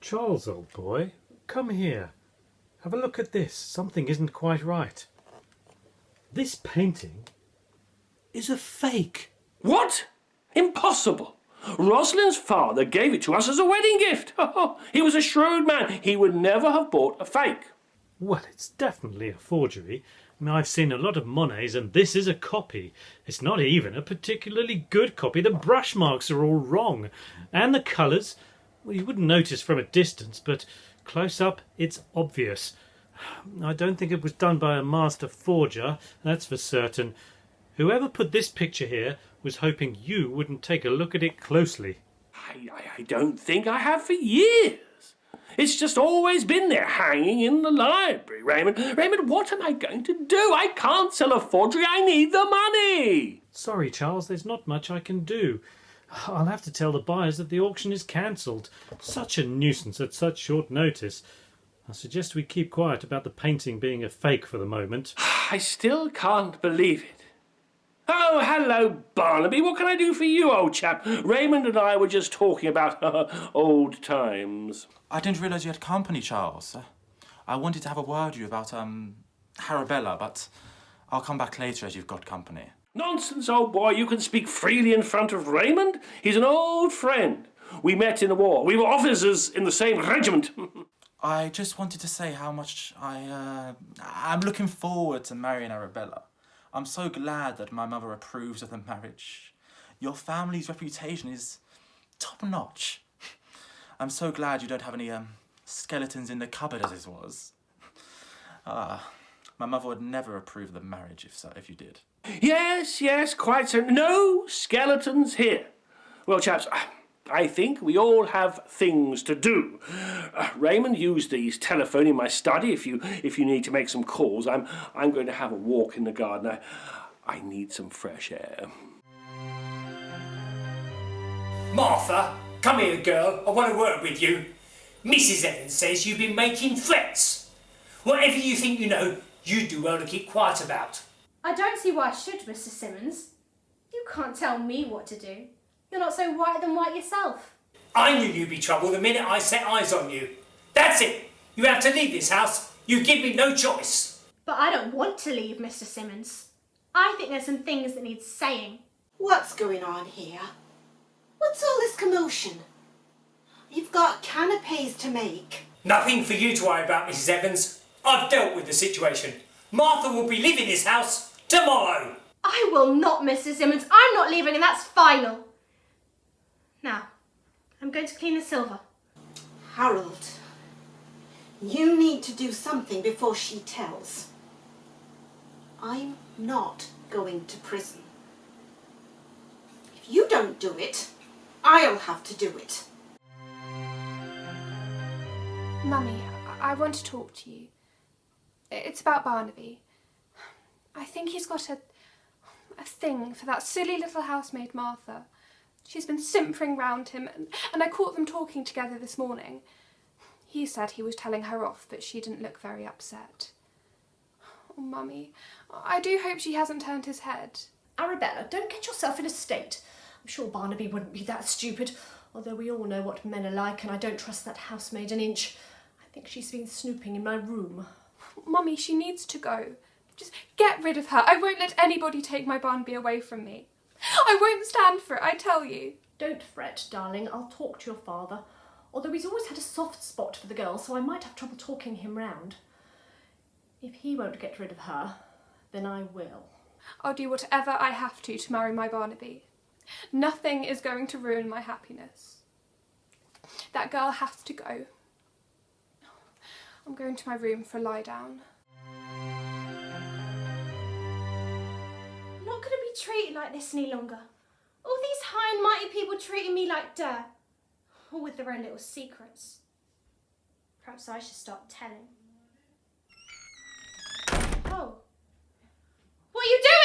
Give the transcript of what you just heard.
Charles, old boy, come here. Have a look at this. Something isn't quite right. This painting is a fake. What? Impossible. Rosalind's father gave it to us as a wedding gift. He was a shrewd man. He would never have bought a fake. Well, it's definitely a forgery. I mean, I've seen a lot of Monets and this is a copy. It's not even a particularly good copy. The brush marks are all wrong. And the colours, well, you wouldn't notice from a distance, but close up it's obvious. I don't think it was done by a master forger, that's for certain. Whoever put this picture here was hoping you wouldn't take a look at it closely. I don't think I have for years. It's just always been there, hanging in the library. Raymond, what am I going to do? I can't sell a forgery. I need the money. Sorry, Charles, there's not much I can do. I'll have to tell the buyers that the auction is cancelled. Such a nuisance at such short notice. I suggest we keep quiet about the painting being a fake for the moment. I still can't believe it. Oh, hello, Barnaby. What can I do for you, old chap? Raymond and I were just talking about old times. I didn't realise you had company, Charles. I wanted to have a word with you about, Arabella, but I'll come back later as you've got company. Nonsense, old boy. You can speak freely in front of Raymond. He's an old friend. We met in the war. We were officers in the same regiment. I just wanted to say how much I'm looking forward to marrying Arabella. I'm so glad that my mother approves of the marriage. Your family's reputation is top-notch. I'm so glad you don't have any skeletons in the cupboard as it was. My mother would never approve of the marriage if you did. Yes, quite so. No skeletons here. Well, chaps, I think we all have things to do. Raymond, use the telephone in my study if you need to make some calls. I'm going to have a walk in the garden. I need some fresh air. Martha, come here, girl. I want to work with you. Mrs. Evans says you've been making threats. Whatever you think you know, you do well to keep quiet about. I don't see why I should, Mr. Simmons. You can't tell me what to do. You're not so white than white yourself. I knew you'd be trouble the minute I set eyes on you. That's it. You have to leave this house. You give me no choice. But I don't want to leave, Mr. Simmons. I think there's some things that need saying. What's going on here? What's all this commotion? You've got canapes to make. Nothing for you to worry about, Mrs. Evans. I've dealt with the situation. Martha will be leaving this house tomorrow. I will not, Mr. Simmons. I'm not leaving and that's final. Now, I'm going to clean the silver. Harold, you need to do something before she tells. I'm not going to prison. If you don't do it, I'll have to do it. Mummy, I want to talk to you. It's about Barnaby. I think he's got a thing for that silly little housemaid Martha. She's been simpering round him, and I caught them talking together this morning. He said he was telling her off, but she didn't look very upset. Oh, Mummy, I do hope she hasn't turned his head. Arabella, don't get yourself in a state. I'm sure Barnaby wouldn't be that stupid, although we all know what men are like, and I don't trust that housemaid an inch. I think she's been snooping in my room. Mummy, she needs to go. Just get rid of her. I won't let anybody take my Barnaby away from me. I won't stand for it, I tell you. Don't fret, darling. I'll talk to your father. Although he's always had a soft spot for the girl, so I might have trouble talking him round. If he won't get rid of her, then I will. I'll do whatever I have to marry my Barnaby. Nothing is going to ruin my happiness. That girl has to go. I'm going to my room for a lie down. I'm not going to be treated like this any longer. All these high and mighty people treating me like dirt. All with their own little secrets. Perhaps I should start telling. Oh. What are you doing?